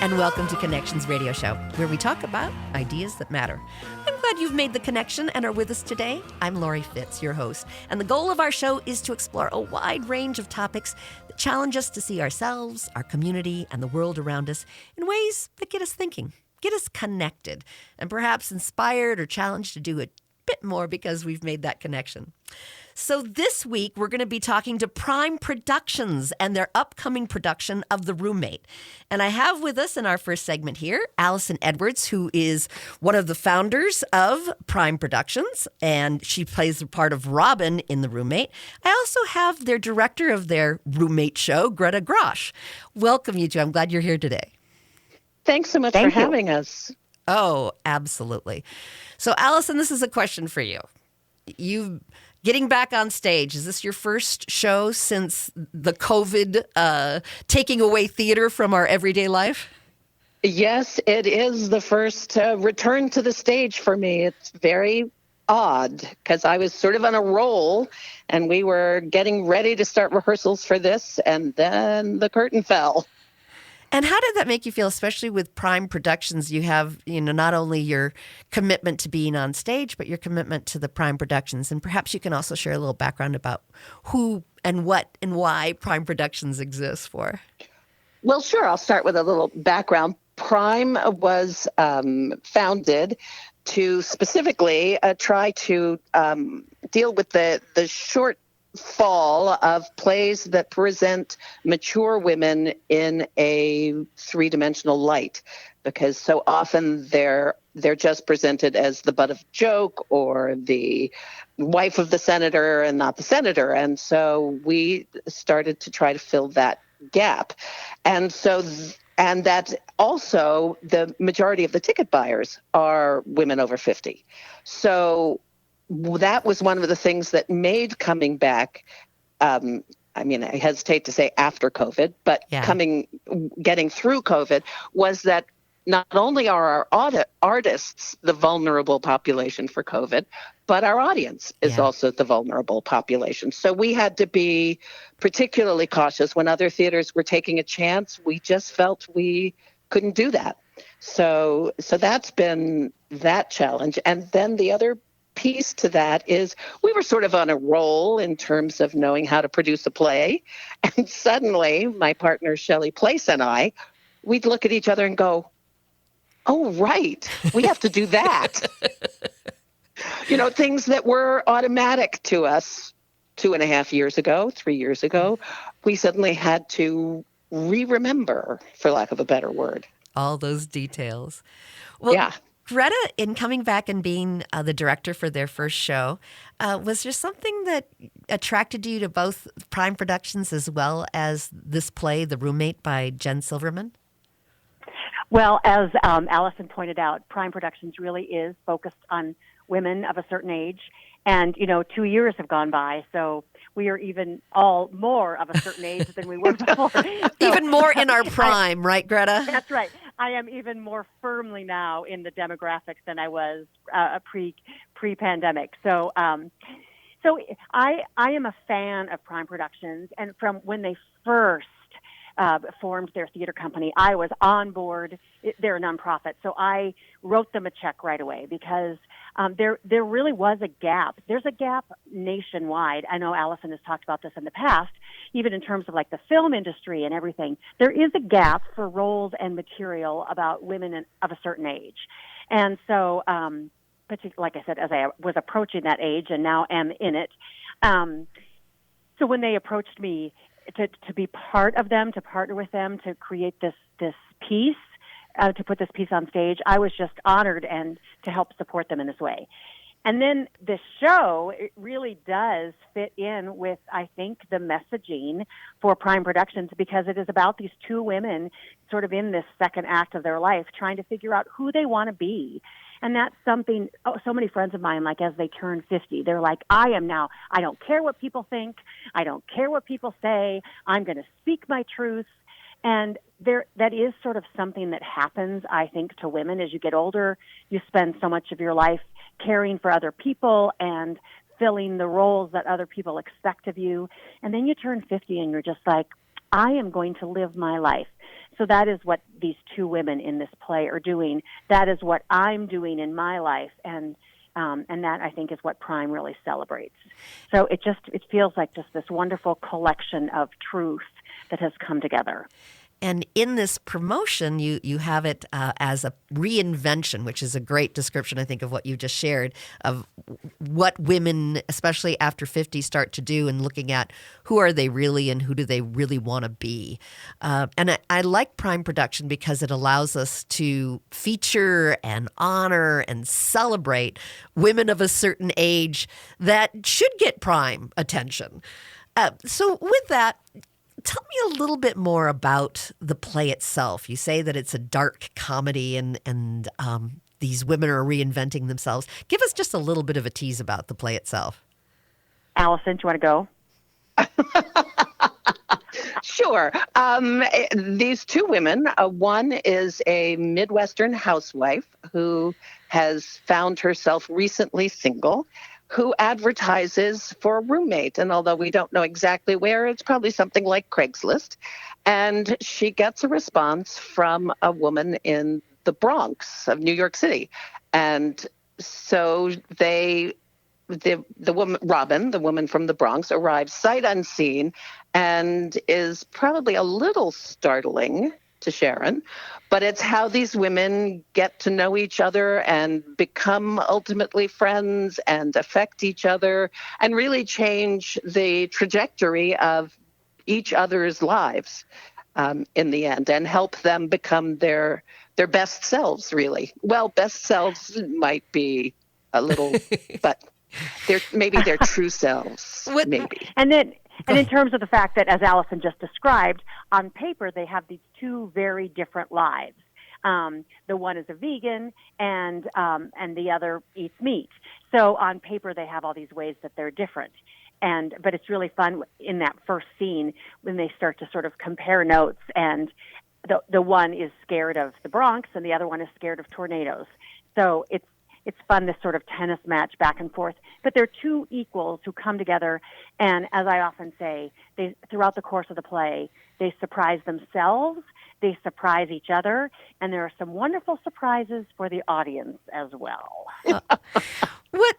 and welcome to Connections Radio Show, where we talk about ideas that matter. I'm glad you've made the connection and are with us today. I'm Lori Fitz, your host, and the goal of our show is to explore a wide range of topics that challenge us to see ourselves, our community, and the world around us in ways that get us thinking, get us connected, and perhaps inspired or challenged to do a bit more because we've made that connection. So this week, we're going to be talking to Prime Productions and their upcoming production of The Roommate. And I have with us in our first segment here, Allison Edwards, who is one of the founders of Prime Productions, and she plays the part of Robin in The Roommate. I also have their director of their Roommate show, Greta Grosh. Welcome, you two. I'm glad you're here today. Thanks so much for having us. Oh, absolutely. So, Allison, this is a question for you. Getting back on stage, is this your first show since the COVID taking away theater from our everyday life? Yes, it is the first return to the stage for me. It's very odd because I was sort of on a roll and we were getting ready to start rehearsals for this, and then the curtain fell. And how did that make you feel, especially with Prime Productions? You have, not only your commitment to being on stage, but your commitment to the Prime Productions. And perhaps you can also share a little background about who and what and why Prime Productions exists for. Well, sure. I'll start with a little background. Prime was founded to specifically try to deal with the short fall of plays that present mature women in a three-dimensional light, because so often they're just presented as the butt of a joke or the wife of the senator and not the senator. And so we started to try to fill that gap. And that also the majority of the ticket buyers are women over 50. So that was one of the things that made coming back, I hesitate to say after COVID, but getting through COVID, was that not only are our artists the vulnerable population for COVID, but our audience is also the vulnerable population. So we had to be particularly cautious when other theaters were taking a chance. We just felt we couldn't do that. So that's been that challenge. And then the other piece to that is we were sort of on a roll in terms of knowing how to produce a play. And suddenly my partner, Shelley Place, and I, we'd look at each other and go, oh, right, we have to do that. Things that were automatic to us 2.5 years ago, 3 years ago, we suddenly had to re-remember, for lack of a better word. All those details. Well, yeah. Greta, in coming back and being the director for their first show, was there something that attracted you to both Prime Productions as well as this play, The Roommate by Jen Silverman? Well, as Allison pointed out, Prime Productions really is focused on women of a certain age. And, 2 years have gone by, so we are even all more of a certain age than we were before. Even more in our prime, right, Greta? That's right. I am even more firmly now in the demographics than I was pre-pandemic. So I am a fan of Prime Productions, and from when they first formed their theater company, I was on board. They're a nonprofit, so I wrote them a check right away because there really was a gap. There's a gap nationwide. I know Allison has talked about this in the past, even in terms of like the film industry and everything. There is a gap for roles and material about women of a certain age. And so, like I said, as I was approaching that age and now am in it, so when they approached me to be part of them, to partner with them, to create this piece, to put this piece on stage, I was just honored and to help support them in this way. And then the show, it really does fit in with, I think, the messaging for Prime Productions, because it is about these two women sort of in this second act of their life trying to figure out who they want to be. And that's something, so many friends of mine, like as they turn 50, they're like, I don't care what people think. I don't care what people say. I'm going to speak my truth. And that is sort of something that happens, I think, to women as you get older. You spend so much of your life caring for other people and filling the roles that other people expect of you. And then you turn 50 and you're just like, I am going to live my life. So that is what these two women in this play are doing. That is what I'm doing in my life, and that, I think, is what Prime really celebrates. So it feels like just this wonderful collection of truth that has come together. And in this promotion, you have it as a reinvention, which is a great description, I think, of what you just shared, of what women, especially after 50, start to do and looking at who are they really and who do they really want to be. And I like Prime Production because it allows us to feature and honor and celebrate women of a certain age that should get Prime attention. So with that, tell me a little bit more about the play itself. You say that it's a dark comedy and these women are reinventing themselves. Give us just a little bit of a tease about the play itself. Allison, do you want to go? Sure. These two women, one is a Midwestern housewife who has found herself recently single, who advertises for a roommate. And although we don't know exactly where, it's probably something like Craigslist. And she gets a response from a woman in the Bronx of New York City. And so the woman, Robin, the woman from the Bronx, arrives sight unseen and is probably a little startling to Sharon, but it's how these women get to know each other and become ultimately friends and affect each other and really change the trajectory of each other's lives in the end, and help them become their best selves, really. Well, best selves might be a little, but maybe their true selves, maybe. And in terms of the fact that, as Allison just described, on paper they have these two very different lives. The one is a vegan, and the other eats meat. So on paper they have all these ways that they're different. But it's really fun in that first scene when they start to sort of compare notes, and the one is scared of the Bronx and the other one is scared of tornadoes. So it's fun, this sort of tennis match back and forth. But they're two equals who come together, and as I often say, throughout the course of the play, they surprise themselves, they surprise each other, and there are some wonderful surprises for the audience as well.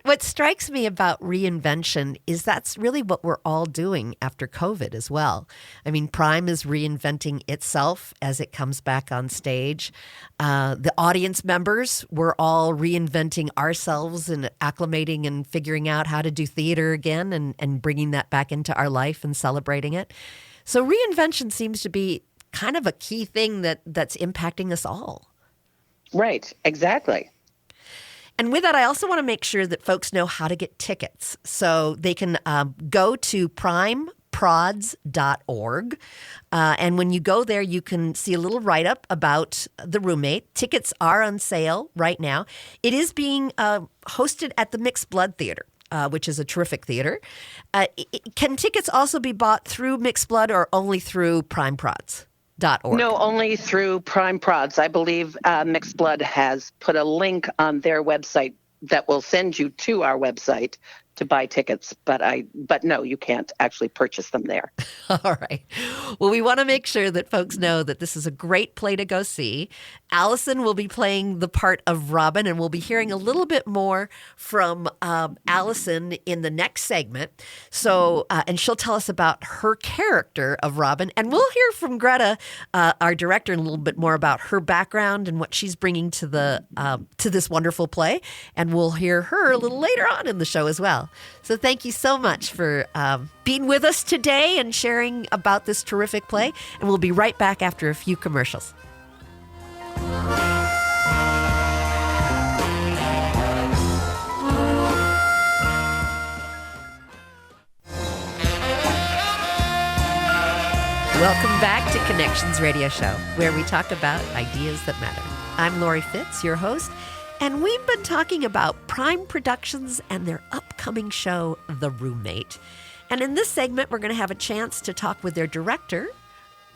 What strikes me about reinvention is that's really what we're all doing after COVID as well. I mean, Prime is reinventing itself as it comes back on stage. The audience members, we're all reinventing ourselves and acclimating and figuring out how to do theater again and bringing that back into our life and celebrating it. So reinvention seems to be kind of a key thing that's impacting us all. Right, exactly. And with that, I also want to make sure that folks know how to get tickets. So they can go to primeprods.org. And when you go there, you can see a little write-up about the Roommate. Tickets are on sale right now. It is being hosted at the Mixed Blood Theater, which is a terrific theater. Can tickets also be bought through Mixed Blood or only through primeprods.org? No, only through Prime Prods. I believe Mixed Blood has put a link on their website that will send you to our website to buy tickets, but no, you can't actually purchase them there. All right. Well, we want to make sure that folks know that this is a great play to go see. Allison will be playing the part of Robin, and we'll be hearing a little bit more from Allison in the next segment. So, and she'll tell us about her character of Robin, and we'll hear from Greta, our director, a little bit more about her background and what she's bringing to the to this wonderful play, and we'll hear her a little later on in the show as well. So thank you so much for being with us today and sharing about this terrific play. And we'll be right back after a few commercials. Welcome back to Connections Radio Show, where we talk about ideas that matter. I'm Lori Fitz, your host. And we've been talking about Prime Productions and their upcoming show, The Roommate. And in this segment, we're going to have a chance to talk with their director,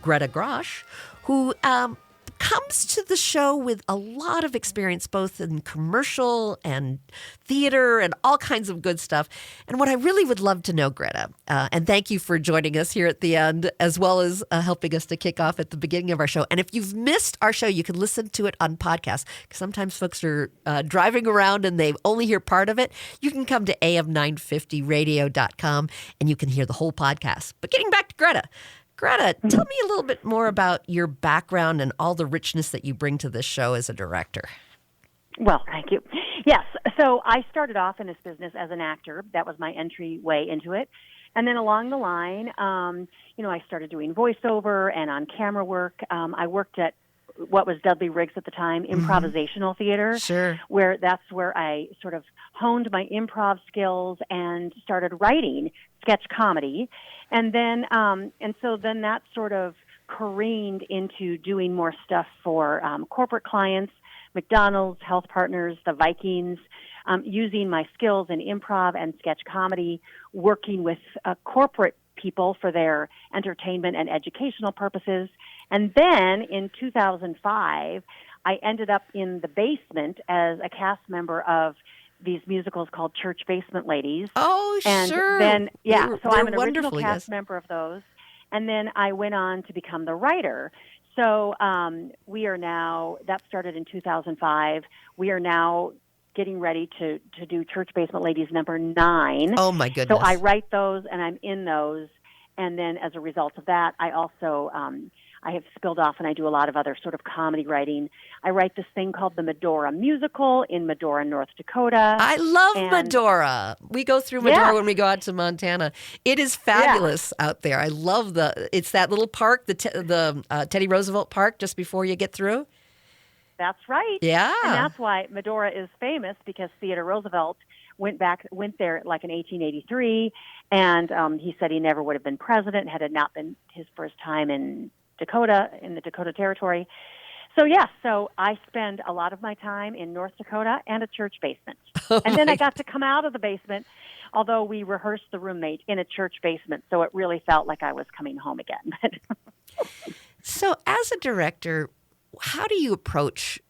Greta Grosch, who kind comes to the show with a lot of experience, both in commercial and theater and all kinds of good stuff. And what I really would love to know, Greta, and thank you for joining us here at the end, as well as helping us to kick off at the beginning of our show. And if you've missed our show, you can listen to it on podcast, because sometimes folks are driving around and they only hear part of it. You can come to am950radio.com and you can hear the whole podcast. But getting back to Greta, tell me a little bit more about your background and all the richness that you bring to this show as a director. Well, thank you. Yes. So I started off in this business as an actor. That was my entryway into it. And then along the line, I started doing voiceover and on-camera work. I worked at what was Dudley Riggs at the time, improvisational theater. Sure. That's where I sort of honed my improv skills and started writing sketch comedy. And then, so then that sort of careened into doing more stuff for corporate clients, McDonald's, Health Partners, the Vikings, using my skills in improv and sketch comedy, working with corporate people for their entertainment and educational purposes. And then in 2005, I ended up in the basement as a cast member of these musicals called Church Basement Ladies. Oh, and sure. Then, They're I'm an original cast yes. member of those. And then I went on to become the writer. So we are now, that started in 2005. We are now getting ready to do Church Basement Ladies number 9. Oh, my goodness. So I write those and I'm in those. And then as a result of that, I also, I have spilled off and I do a lot of other sort of comedy writing. I write this thing called the Medora Musical in Medora, North Dakota. I love Medora. We go through Medora when we go out to Montana. It is fabulous out there. I love it's that little park, the Teddy Roosevelt Park, just before you get through. That's right. Yeah. And that's why Medora is famous, because Theodore Roosevelt went there like in 1883, and he said he never would have been president had it not been his first time in the Dakota Territory. So I spend a lot of my time in North Dakota and a church basement. And then I got to come out of the basement, although we rehearsed the Roommate in a church basement, so it really felt like I was coming home again. So as a director, how do you approach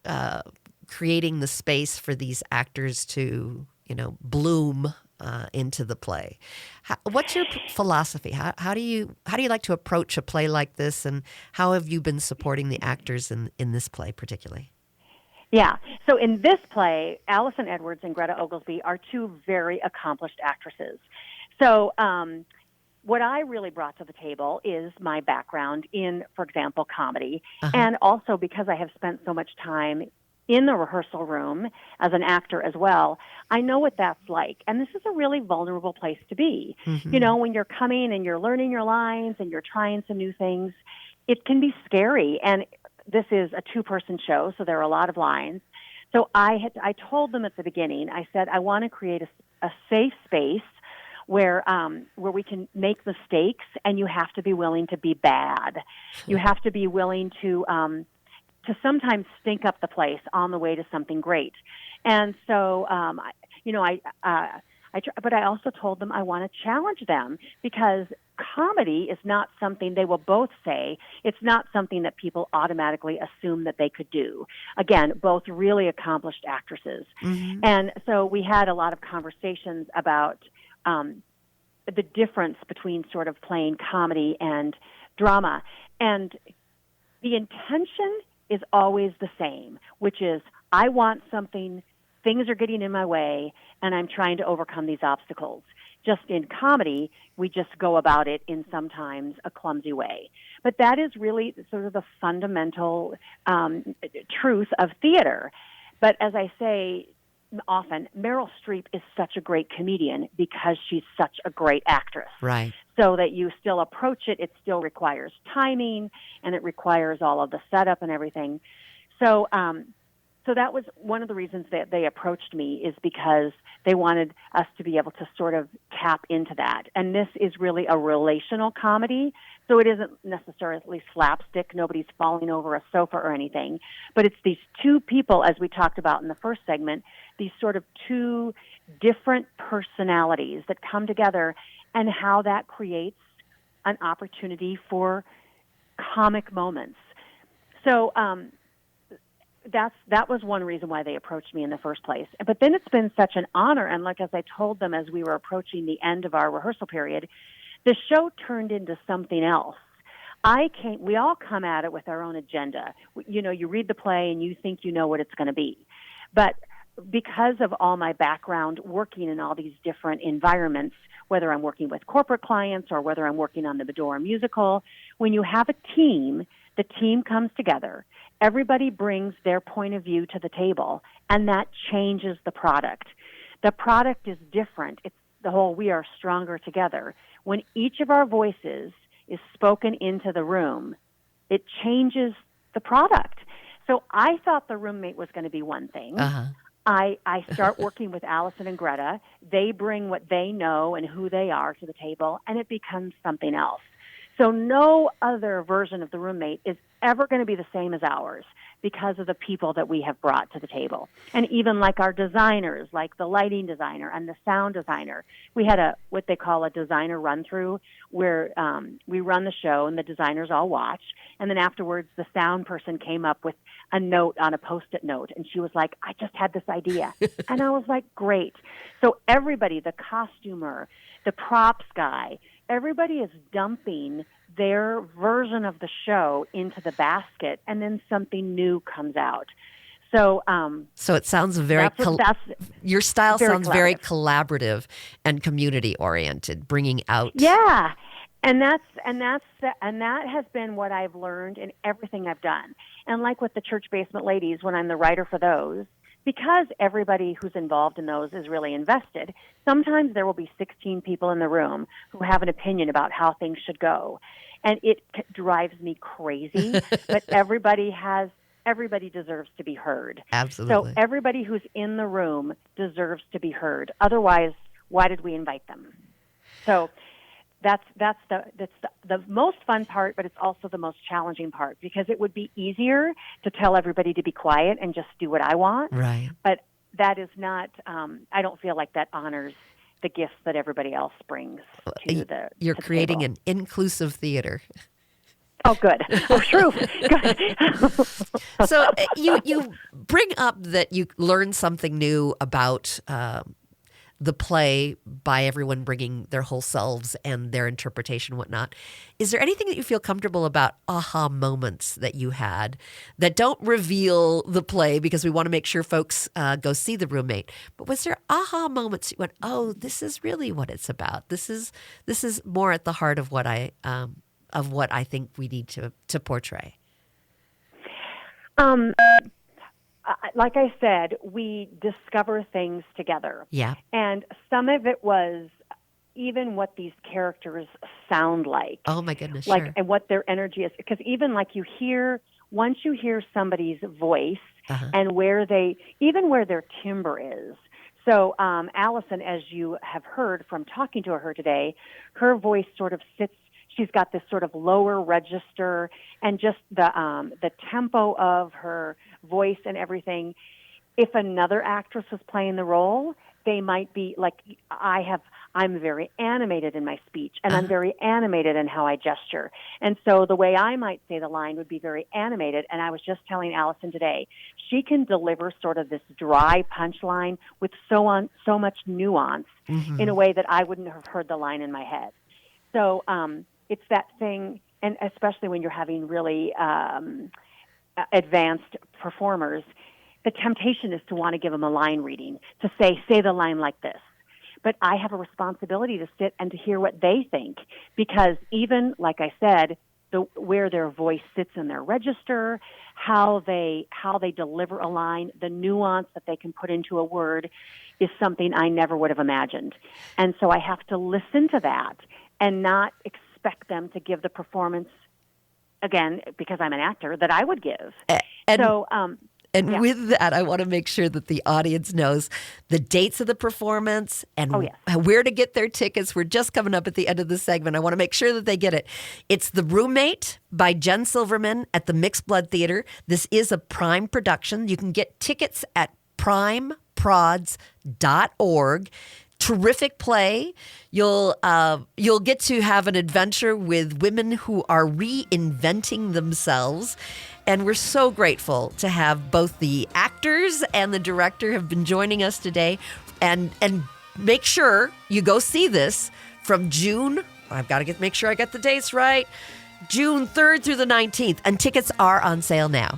creating the space for these actors to, bloom into the play? What's your philosophy? How do you like to approach a play like this, and how have you been supporting the actors in this play particularly? Yeah. So in this play, Allison Edwards and Greta Oglesby are two very accomplished actresses. So what I really brought to the table is my background in, for example, comedy, and also because I have spent so much time in the rehearsal room as an actor as well, I know what that's like. And this is a really vulnerable place to be. Mm-hmm. When you're coming and you're learning your lines and you're trying some new things, it can be scary. And this is a 2-person show, so there are a lot of lines. So I told them at the beginning, I said, I want to create a safe space where we can make mistakes, and you have to be willing to be bad. You have to be willing to sometimes stink up the place on the way to something great. And so, but I also told them I want to challenge them, because comedy is not something, they will both say, it's not something that people automatically assume that they could do. Again, both really accomplished actresses. Mm-hmm. And so we had a lot of conversations about the difference between sort of playing comedy and drama. And the intention is always the same, which is I want something, things are getting in my way, and I'm trying to overcome these obstacles. Just in comedy, we just go about it in sometimes a clumsy way. But that is really sort of the fundamental truth of theater. But as I say often, Meryl Streep is such a great comedian because she's such a great actress. Right. So that you still approach it, it still requires timing, and it requires all of the setup and everything. So that was one of the reasons that they approached me, is because they wanted us to be able to sort of tap into that. And this is really a relational comedy, so it isn't necessarily slapstick. Nobody's falling over a sofa or anything. But it's these two people, as we talked about in the first segment, these sort of two different personalities that come together, and how that creates an opportunity for comic moments. So that was one reason why they approached me in the first place. But then it's been such an honor, and like as I told them as we were approaching the end of our rehearsal period, the show turned into something else. We all come at it with our own agenda. You read the play and you think you know what it's going to be. But because of all my background working in all these different environments, whether I'm working with corporate clients or whether I'm working on the Medora musical, when you have a team, the team comes together. Everybody brings their point of view to the table, and that changes the product. The product is different. It's the whole we are stronger together. When each of our voices is spoken into the room, it changes the product. So I thought the roommate was going to be one thing. Uh-huh. I start working with Allison and Greta. They bring what they know and who they are to the table, and it becomes something else. So no other version of the roommate is ever going to be the same as ours because of the people that we have brought to the table. And even like our designers, like the lighting designer and the sound designer, we had what they call a designer run-through where we run the show and the designers all watch. And then afterwards, the sound person came up with a note on a Post-it note. And she was like, I just had this idea. And I was like, great. So everybody, the costumer, the props guy, everybody is dumping their version of the show into the basket, and then something new comes out. So it sounds very your style very sounds very collaborative and community oriented, bringing out. Yeah, and that has been what I've learned in everything I've done. And like with the Church Basement Ladies, when I'm the writer for those, because everybody who's involved in those is really invested, sometimes there will be 16 people in the room who have an opinion about how things should go. And it drives me crazy, but everybody deserves to be heard. Absolutely. So everybody who's in the room deserves to be heard. Otherwise, why did we invite them? So that's the most fun part, but it's also the most challenging part because it would be easier to tell everybody to be quiet and just do what I want. Right. But that is not, I don't feel like that honors the gifts that everybody else brings to the You're to the creating table. an inclusive theater. Oh, good. Oh, true. Good. So you bring up that you learned something new about the play by everyone bringing their whole selves and their interpretation and whatnot. Is there anything that you feel comfortable about aha moments that you had that don't reveal the play because we want to make sure folks go see The Roommate? But was there aha moments you went, oh, this is really what it's about. This is more at the heart of what I think we need to portray. Like I said, we discover things together. Yeah. And some of it was even what these characters sound like. Oh, my goodness, like, sure. and what their energy is. Because even like once you hear somebody's voice and where their timbre is. So Allison, as you have heard from talking to her today, her voice sort of sits. She's got this sort of lower register, and just the tempo of her voice and everything. If another actress was playing the role, they might be like, I'm very animated in my speech, and I'm very animated in how I gesture. And so the way I might say the line would be very animated. And I was just telling Allison today, she can deliver sort of this dry punchline with so much nuance in a way that I wouldn't have heard the line in my head. So it's that thing, and especially when you're having really advanced performers, the temptation is to want to give them a line reading, to say the line like this. But I have a responsibility to sit and to hear what they think, because even, like I said, where their voice sits in their register, how they deliver a line, the nuance that they can put into a word is something I never would have imagined. And so I have to listen to that and not expect them to give the performance, again, because I'm an actor, that I would give. And with that, I want to make sure that the audience knows the dates of the performance and where to get their tickets. We're just coming up at the end of the segment. I want to make sure that they get it. It's The Roommate by Jen Silverman at the Mixed Blood Theater. This is a Prime production. You can get tickets at primeprods.org. terrific play. You'll get to have an adventure with women who are reinventing themselves. And we're so grateful to have both the actors and the director have been joining us today. And make sure you go see this from June. I've got to make sure I get the dates right. June 3rd through the 19th. And tickets are on sale now.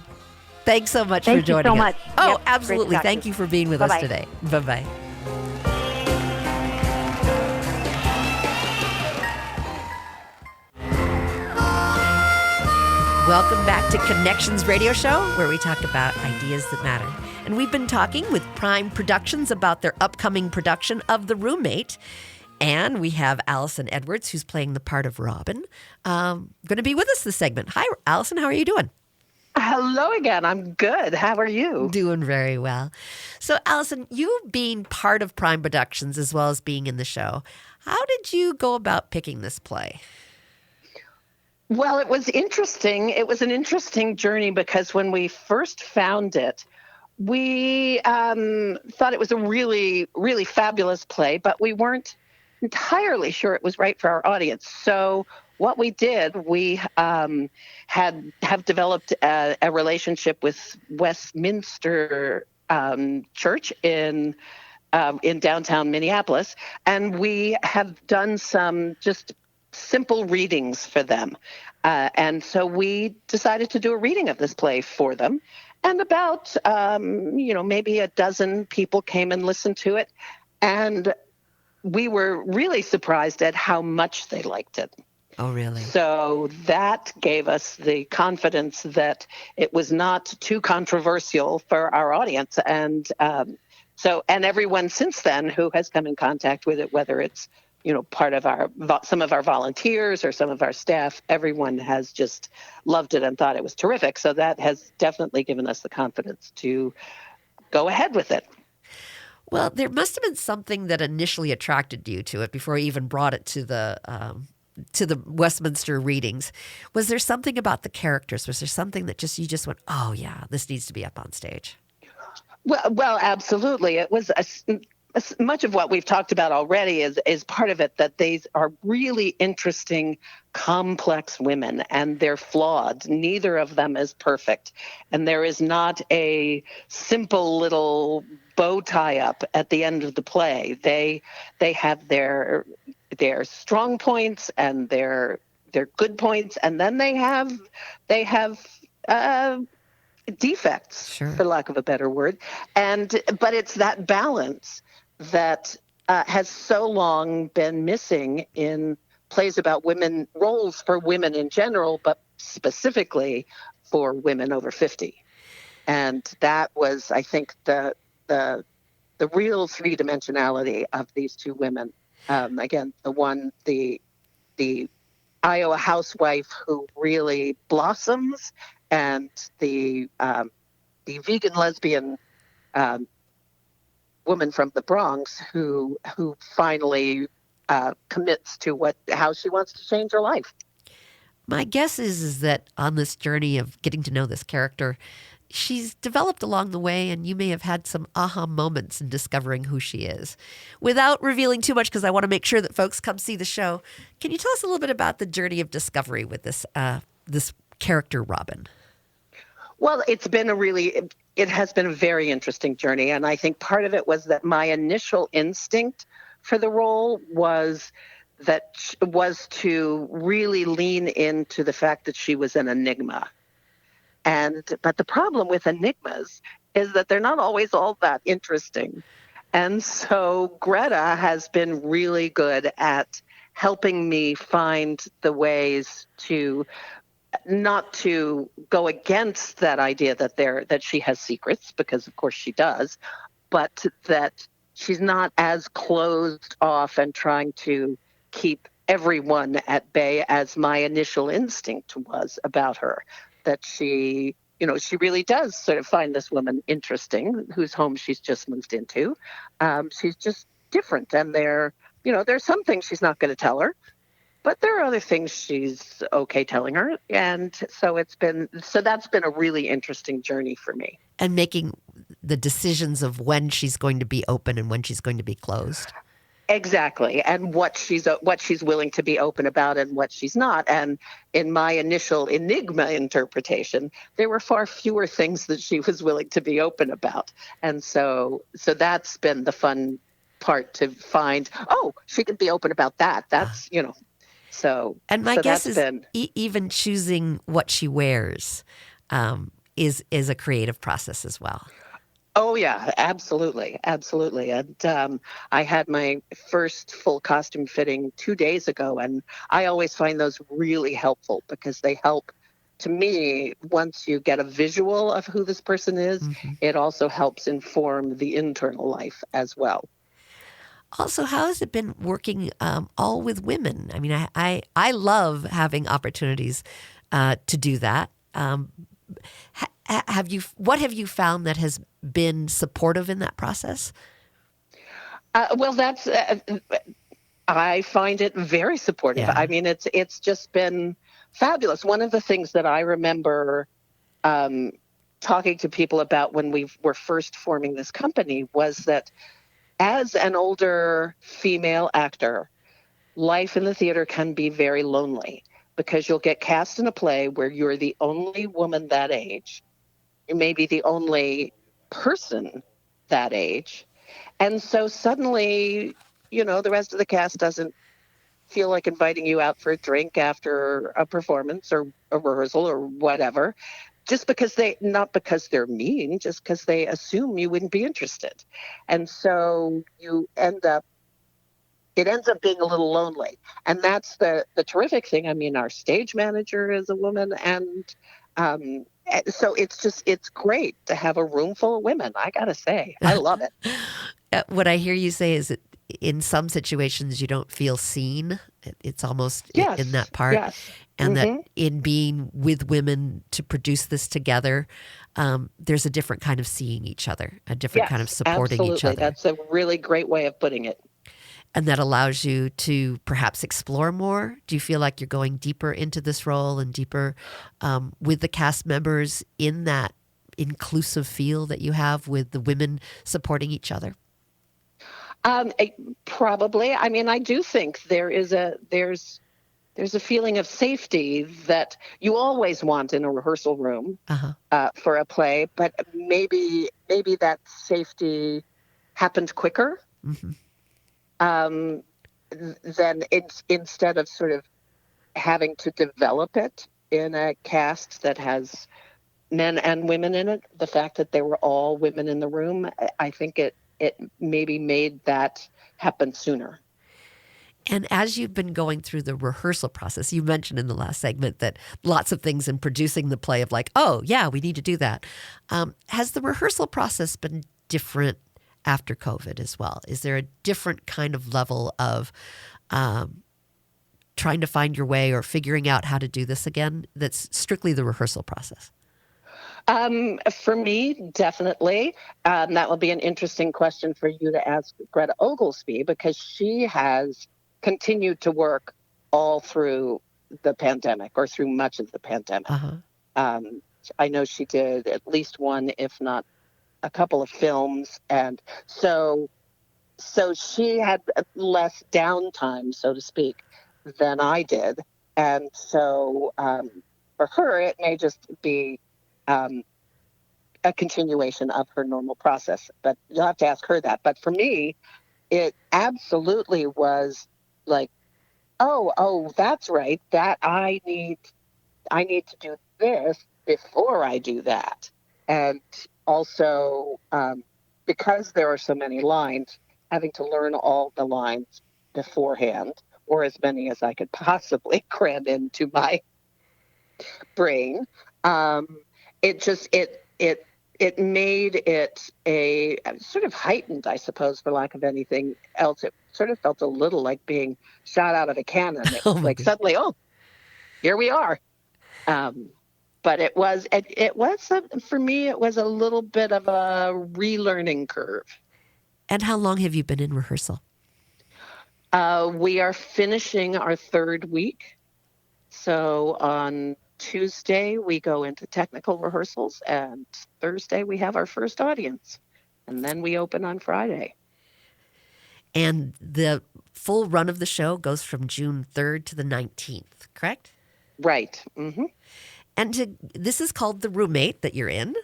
Thanks so much for joining us. Thank you so much. Oh, Yep, absolutely. Thank you for being with us today. Bye-bye. Welcome back to Connections Radio Show, where we talk about ideas that matter. And we've been talking with Prime Productions about their upcoming production of The Roommate. And we have Allison Edwards, who's playing the part of Robin, going to be with us this segment. Hi, Allison. How are you doing? Hello again. I'm good. How are you? Doing very well. So, Allison, you being part of Prime Productions as well as being in the show, how did you go about picking this play? Well, it was interesting. It was an interesting journey because when we first found it, we thought it was a really, really fabulous play, but we weren't entirely sure it was right for our audience. So what we did, we have developed a relationship with Westminster Church in downtown Minneapolis, and we have done some just simple readings for them. And so we decided to do a reading of this play for them. And about, maybe a dozen people came and listened to it. And we were really surprised at how much they liked it. Oh, really? So that gave us the confidence that it was not too controversial for our audience. And and everyone since then who has come in contact with it, whether it's part of some of our volunteers or some of our staff, everyone has just loved it and thought it was terrific. So that has definitely given us the confidence to go ahead with it. Well, there must have been something that initially attracted you to it before you even brought it to the Westminster readings. Was there something about the characters? Was there something that you just went, oh yeah, this needs to be up on stage? Well, absolutely. It was much of what we've talked about already is part of it, that these are really interesting, complex women, and they're flawed. Neither of them is perfect. And there is not a simple little bow tie up at the end of the play. They have their strong points and their good points, and then they have defects, sure, for lack of a better word. But it's that balance that has so long been missing in plays about women, roles for women in general, but specifically for women over 50. And that was, I think, the real three-dimensionality of these two women. Again, the Iowa housewife who really blossoms, and the vegan lesbian woman from the Bronx who finally commits to how she wants to change her life. My guess is that on this journey of getting to know this character, she's developed along the way, and you may have had some aha moments in discovering who she is. Without revealing too much, because I want to make sure that folks come see the show, can you tell us a little bit about the journey of discovery with this character, Robin? Well, it has been a very interesting journey. And I think part of it was that my initial instinct for the role was to really lean into the fact that she was an enigma. But the problem with enigmas is that they're not always all that interesting. And so Greta has been really good at helping me find the ways to not to go against that idea that she has secrets, because of course she does, but that she's not as closed off and trying to keep everyone at bay as my initial instinct was about her. That she really does sort of find this woman interesting, whose home she's just moved into. She's just different, and there's some things she's not going to tell her, but there are other things she's okay telling her. And so that's been a really interesting journey for me. And making the decisions of when she's going to be open and when she's going to be closed. Exactly, and what she's willing to be open about and what she's not. And in my initial Enigma interpretation, there were far fewer things that she was willing to be open about, and so that's been the fun part to find. Oh, she can be open about that. That's so And my so guess that's is been. even choosing what she wears is a creative process as well. Oh yeah, absolutely, absolutely. And I had my first full costume fitting 2 days ago, and I always find those really helpful because they help. To me, once you get a visual of who this person is, Hmm. it also helps inform the internal life as well. Also, how has it been working all with women? I mean, I love having opportunities to do that. Have you? What have you found that has been supportive in that process? Well, that's I find it very supportive. I Yeah. mean, it's just been fabulous. One of the things that I remember um, talking to people about when we were first forming this company was that as an older female actor, life in the theater can be very lonely because you'll get cast in a play where you're the only woman that age, maybe the only person that age. And so suddenly, the rest of the cast doesn't feel like inviting you out for a drink after a performance or a rehearsal or whatever, just because not because they're mean, just because they assume you wouldn't be interested. And so it ends up being a little lonely. And that's the terrific thing. I mean, our stage manager is a woman, and so it's great to have a room full of women. I gotta say, I love it. What I hear you say is that in some situations you don't feel seen. It's almost in Yes, that part, yes. and that in being with women to produce this together, there's a different kind of seeing each other, a different kind of Yes, supporting each absolutely. other. That's a really great way of putting it. And that allows you to perhaps explore more. Do you feel like you're going deeper into this role and deeper with the cast members in that inclusive feel that you have with the women supporting each other? Probably. I mean, I do think there's a feeling of safety that you always want in a rehearsal room Uh-huh. for a play, but maybe that safety happened quicker Hmm. um, than instead of sort of having to develop it in a cast that has men and women in it. The fact that they were all women in the room, I think it maybe made that happen sooner. And as you've been going through the rehearsal process, you mentioned in the last segment that lots of things in producing the play of like, oh, yeah, we need to do that. Has the rehearsal process been different after COVID as well? Is there a different kind of level of trying to find your way or figuring out how to do this again that's strictly the rehearsal process? For me, definitely. That will be an interesting question for you to ask Greta Oglesby because she has continued to work all through the pandemic or through much of the pandemic. Uh-huh. Um, I know she did at least one, if not a couple of films, and so she had less downtime, so to speak, than I did, and so for her, it may just be. Um, a continuation of her normal process. But you'll have to ask her that. But for me, it absolutely was like, oh, that's right. That I need to do this before I do that. And also, because there are so many lines, having to learn all the lines beforehand, or as many as I could possibly cram into my brain. Um, it just it made it a sort of heightened, I suppose, for lack of anything else. It sort of felt a little like being shot out of a cannon. It Oh was my like goodness. suddenly, oh, here we are. Um, but for me, it was a little bit of a relearning curve. And how long have you been in rehearsal? We are finishing our third week. So on Tuesday, we go into technical rehearsals, and Thursday, we have our first audience. And then we open on Friday. And the full run of the show goes from June 3rd to the 19th, correct? Right. Mm-hmm. And this is called The Roommate that you're in.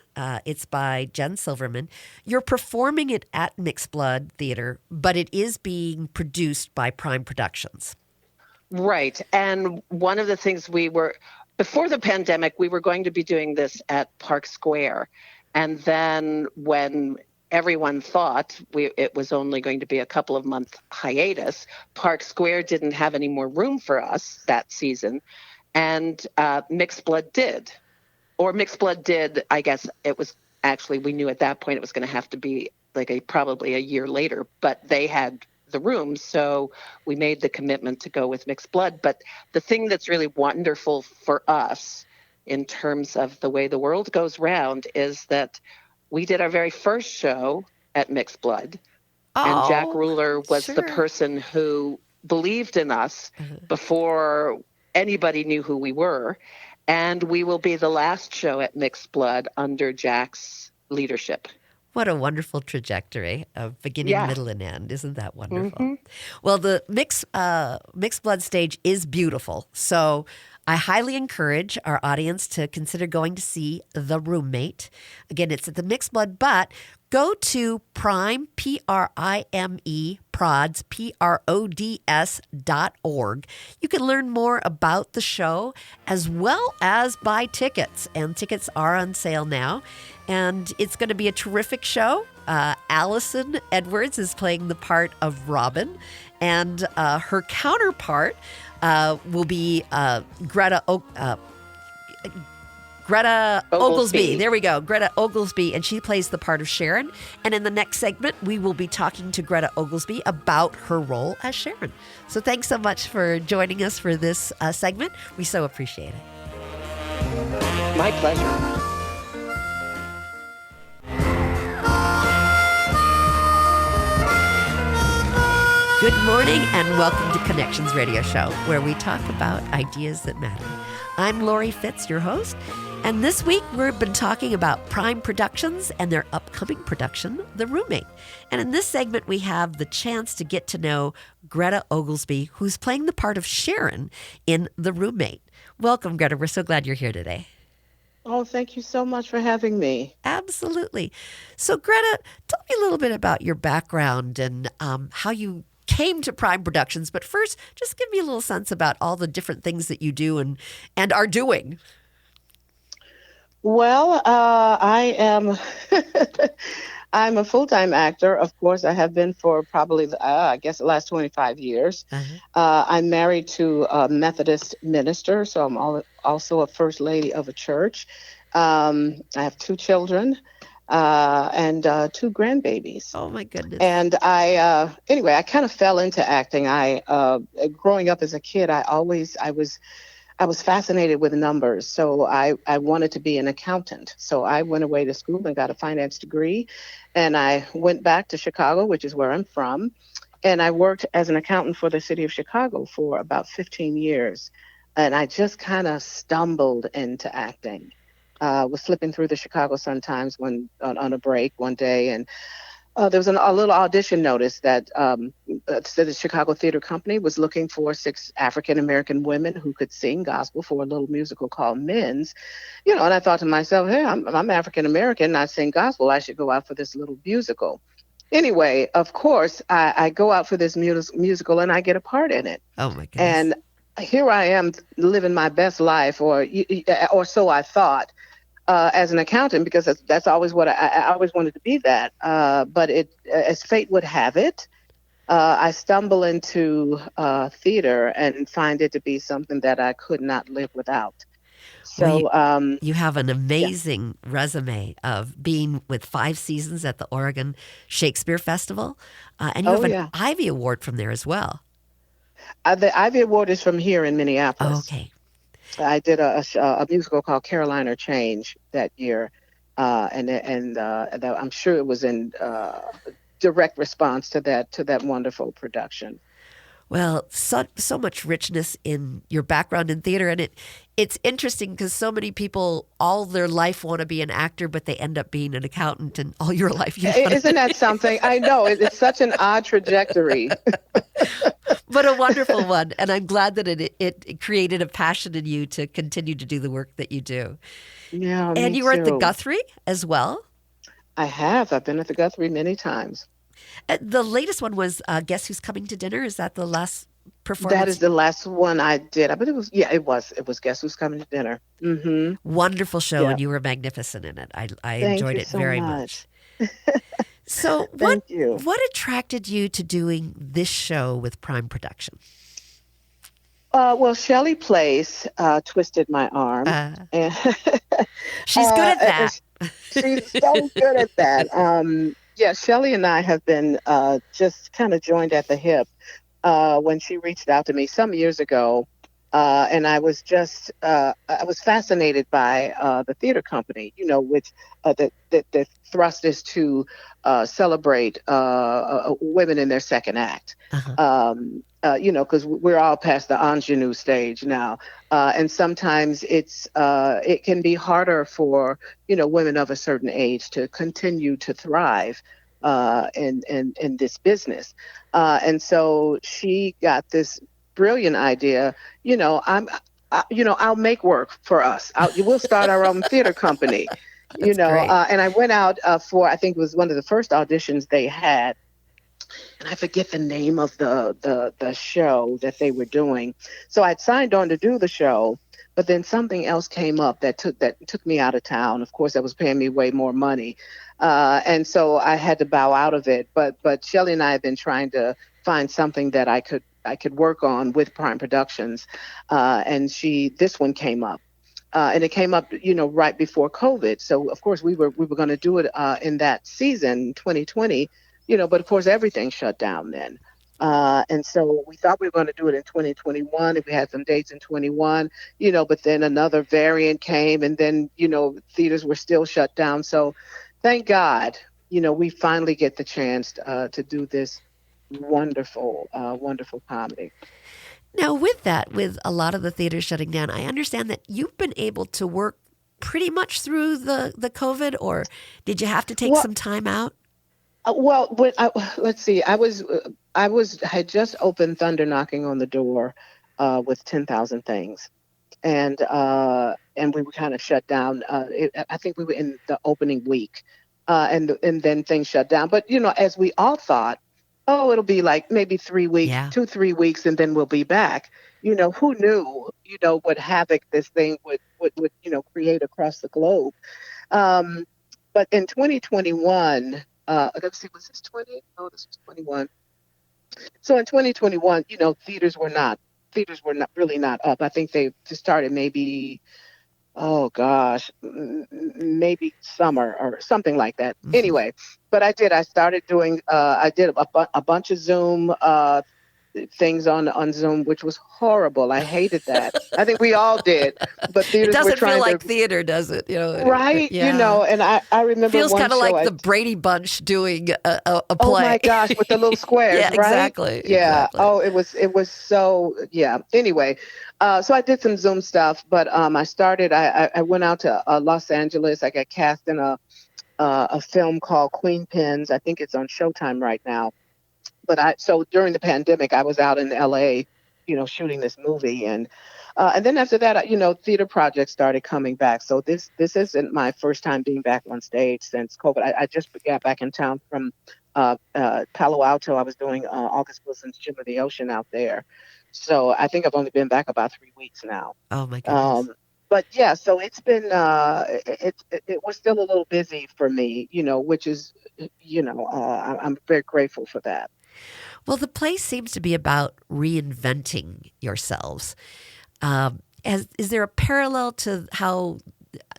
It's by Jen Silverman. You're performing it at Mixed Blood Theater, but it is being produced by Prime Productions. Right. And one of the things before the pandemic, we were going to be doing this at Park Square. And then when everyone thought it was only going to be a couple of month hiatus, Park Square didn't have any more room for us that season. And Mixed Blood did. Or Mixed Blood did, I guess it was actually, we knew at that point it was going to have to be like probably a year later, but they had the room. So we made the commitment to go with Mixed Blood. But the thing that's really wonderful for us in terms of the way the world goes round is that we did our very first show at Mixed Blood. And Jack Ruler was the person who believed in us before anybody knew who we were. And we will be the last show at Mixed Blood under Jack's leadership. What a wonderful trajectory of beginning, Yeah. middle, and end. Isn't that wonderful? Mm-hmm. Well, the Mixed Blood stage is beautiful. So I highly encourage our audience to consider going to see The Roommate. Again, it's at the Mixed Blood, but go to Prime, Prime, prods, PRODS.org. You can learn more about the show as well as buy tickets. And tickets are on sale now. And it's going to be a terrific show. Allison Edwards is playing the part of Robin. And her counterpart will be Greta Oglesby. There we go. Greta Oglesby, and she plays the part of Sharon. And in the next segment, we will be talking to Greta Oglesby about her role as Sharon. So thanks so much for joining us for this segment. We so appreciate it. My pleasure. Good morning and welcome to Connections Radio Show, where we talk about ideas that matter. I'm Lori Fitz, your host, and this week we've been talking about Prime Productions and their upcoming production, The Roommate. And in this segment, we have the chance to get to know Greta Oglesby, who's playing the part of Sharon in The Roommate. Welcome, Greta. We're so glad you're here today. Oh, thank you so much for having me. Absolutely. So, Greta, tell me a little bit about your background and how you came to Prime Productions. But first, just give me a little sense about all the different things that you do and are doing. Well, I am I'm a full-time actor. Of course, I have been for probably, I guess, the last 25 years. I'm married to a Methodist minister, so I'm also a first lady of a church. I have 2 children. And 2 grandbabies. Oh my goodness! And anyway, I kind of fell into acting. Growing up as a kid, I was fascinated with numbers. So I wanted to be an accountant. So I went away to school and got a finance degree, and I went back to Chicago, which is where I'm from, and I worked as an accountant for the city of Chicago for about 15 years, and I just kind of stumbled into acting. Was flipping through the Chicago Sun-Times on a break one day, and there was a little audition notice that said the Chicago Theater Company was looking for 6 African-American women who could sing gospel for a little musical called Men's. And I thought to myself, hey, I'm African-American, I sing gospel, I should go out for this little musical. Anyway, of course, I go out for this musical, and I get a part in it. Oh my goodness. And here I am living my best life, or so I thought. As an accountant, because that's always what I always wanted to be that. But as fate would have it, I stumble into theater and find it to be something that I could not live without. So you have an amazing resume of being with 5 seasons at the Oregon Shakespeare Festival, and you have an Ivy Award from there as well. The Ivy Award is from here in Minneapolis. Oh, okay. I did a musical called Caroline or Change that year, and I'm sure it was in direct response to that wonderful production. Well, so much richness in your background in theater, and it's interesting because so many people all their life want to be an actor, but they end up being an accountant, and all your life you want Isn't that something? I know it's such an odd trajectory. but a wonderful one. And I'm glad that it created a passion in you to continue to do the work that you do. Yeah, And me you were at the too. Guthrie as well. I have. I've been at the Guthrie many times. The latest one was Guess Who's Coming to Dinner? Is that the last That performance? is the last one I did. I bet it was. Yeah, it was. It was. Guess Who's Coming to Dinner? Mm-hmm. Wonderful show, Yeah. and you were magnificent in it. I Thank enjoyed you it so very much. much. So, Thank you. what attracted you to doing this show with Prime Production? Well, Shelley Place twisted my arm, Uh, and she's good at that. she's so good at that. Yeah, Shelley and I have been just kind of joined at the hip when she reached out to me some years ago, and I was fascinated by the theater company, which the thrust is to celebrate women in their second act. Uh-huh. Because we're all past the ingenue stage now, and sometimes it can be harder for women of a certain age to continue to thrive in this business. And so she got this brilliant idea. I'll make work for us. We'll start our own theater company. That's great. And I went out for, I think it was one of the first auditions they had, and I forget the name of the show that they were doing. So I'd signed on to do the show, but then something else came up that took me out of town. Of course, that was paying me way more money, and so I had to bow out of it. But Shelley and I have been trying to find something that I could work on with Prime Productions, and this one came up. And it came up, right before COVID. So of course we were going to do it in that season, 2020, but of course everything shut down then. And so we thought we were going to do it in 2021 if we had some dates in 21, but then another variant came, and then, theaters were still shut down. So thank God, we finally get the chance to do this wonderful, wonderful comedy. Now, with that, with a lot of the theaters shutting down, I understand that you've been able to work pretty much through the COVID, or did you have to take Well, some time out? Let's see. Had just opened Thunder Knocking on the Door with 10,000 Things, and we were kind of shut down. I think we were in the opening week, and then things shut down. But as we all thought, oh, it'll be like maybe 3 weeks, Yeah. 2, 3 weeks, and then we'll be back. Who knew? What havoc this thing would create across the globe. Um, but in 2021, let's see, was this 20? Oh, this was 21. So in 2021, theaters were not really not up. I think they just started maybe, oh gosh, maybe summer or something like that. Hmm. Anyway, but I started doing, I did a bunch of Zoom things on Zoom, which was horrible. I hated that. I think we all did, but It theaters were doesn't feel trying to, like theater, does it? right, Yeah. and I remember Feels one kind of show like I, the Brady Bunch doing a oh play. my gosh, with the little squares, Yeah, right? exactly. Yeah. Exactly. Oh, it was so, yeah. Anyway, so I did some Zoom stuff, but I went out to Los Angeles. I got cast in a film called Queen Pins. I think it's on Showtime right now. So during the pandemic, I was out in LA, shooting this movie, and then after that, theater projects started coming back. So this isn't my first time being back on stage since COVID. I just got back in town from Palo Alto. I was doing August Wilson's Gym of the Ocean out there. So I think I've only been back about 3 weeks now. Oh my goodness. But yeah, so it's been it was still a little busy for me, which is I'm very grateful for that. Well, the play seems to be about reinventing yourselves. Is there a parallel to how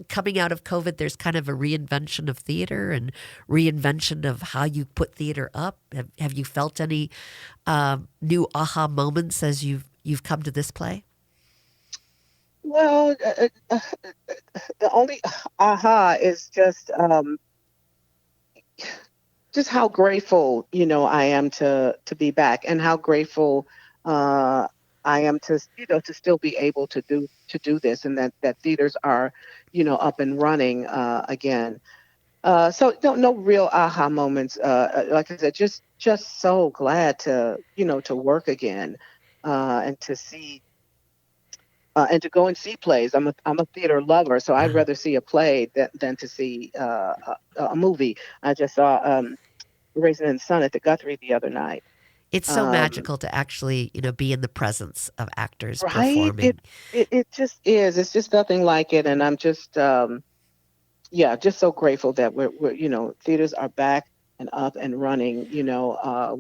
coming out of COVID, there's kind of a reinvention of theater and reinvention of how you put theater up? Have you felt any new aha moments as you've come to this play? Well, the only aha is just how grateful I am to be back, and how grateful I am to to still be able to do this, and that theaters are up and running again. So no real aha moments. Like I said, just so glad to to work again, and to see and to go and see plays. I'm a theater lover, so I'd rather see a play than to see a movie. I just saw Raisin and Sun at the Guthrie the other night. It's so Um, magical to actually, be in the presence of actors right? performing. It just is. It's just nothing like it, and I'm just yeah, just so grateful that we're theaters are back and up and running.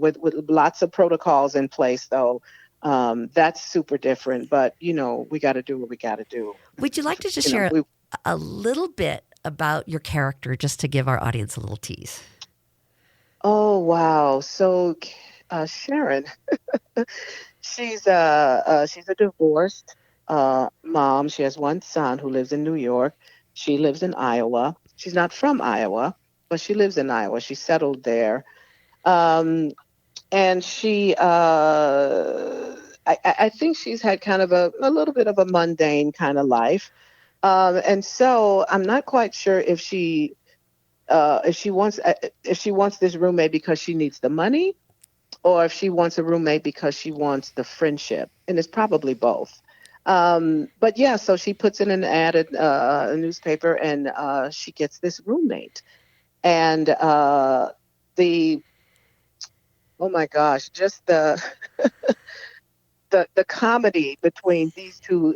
With lots of protocols in place, though. That's super different, but we got to do what we got to do. Would you like to just You know, share we a little bit about your character just to give our audience a little tease? Oh wow. So Sharon, she's a divorced mom. She has one son who lives in New York. She lives in Iowa. She's not from Iowa, but she lives in Iowa. She settled there. Um, and I think she's had kind of a little bit of a mundane kind of life. And so I'm not quite sure if she wants this roommate because she needs the money, or if she wants a roommate because she wants the friendship, and it's probably both. But yeah, so she puts in an ad in a newspaper, and she gets this roommate, and the oh my gosh, just the comedy between these two,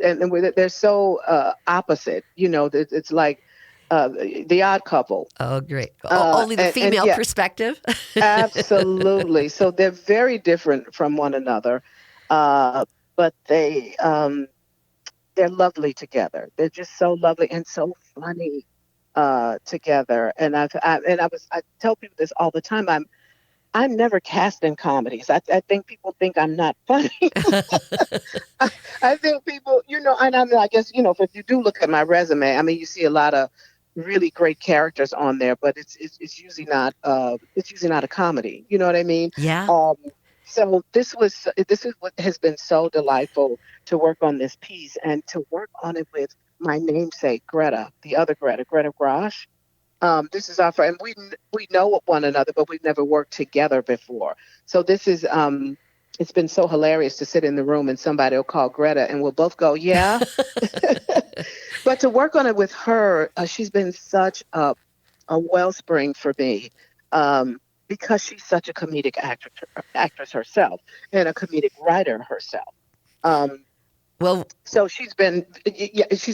they're so opposite. It's like the Odd Couple. Oh, great. Only the And female yeah, perspective. absolutely. So they're very different from one another, but they're lovely together. They're just so lovely and so funny together. And I tell people this all the time. I'm never cast in comedies. I think people think I'm not funny. I think people, and I guess, if you do look at my resume, I mean, you see a lot of really great characters on there, but it's usually not a comedy. You know what I mean? Yeah. Um, so this is what has been so delightful to work on this piece and to work on it with my namesake Greta, the other Greta Grosh. This is our friend. We know one another, but we've never worked together before. So this is it's been so hilarious to sit in the room and somebody will call Greta and we'll both go, yeah. But to work on it with her, she's been such a wellspring for me, because she's such a comedic actress herself and a comedic writer herself. Um, Well, so she's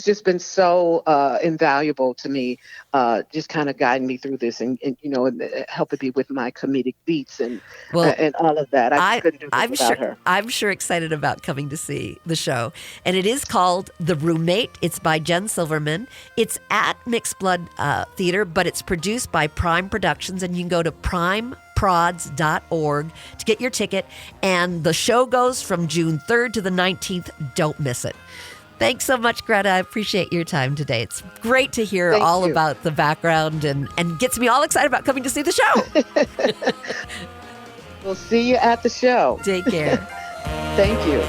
just been so invaluable to me, just kind of guiding me through this and helping me with my comedic beats well, and all of that. I just I couldn't do this I'm sure without her. I'm sure excited about coming to see the show. And it is called The Roommate. It's by Jen Silverman. It's at Mixed Blood Theater, but it's produced by Prime Productions, and you can go to primeprods.org to get your ticket. And the show goes from June 3rd to the 19th. Don't miss it. Thanks so much, Greta. I appreciate your time today. It's great to hear Thank all you. about the background and gets me all excited about coming to see the show. We'll see you at the show. Take care. Thank you.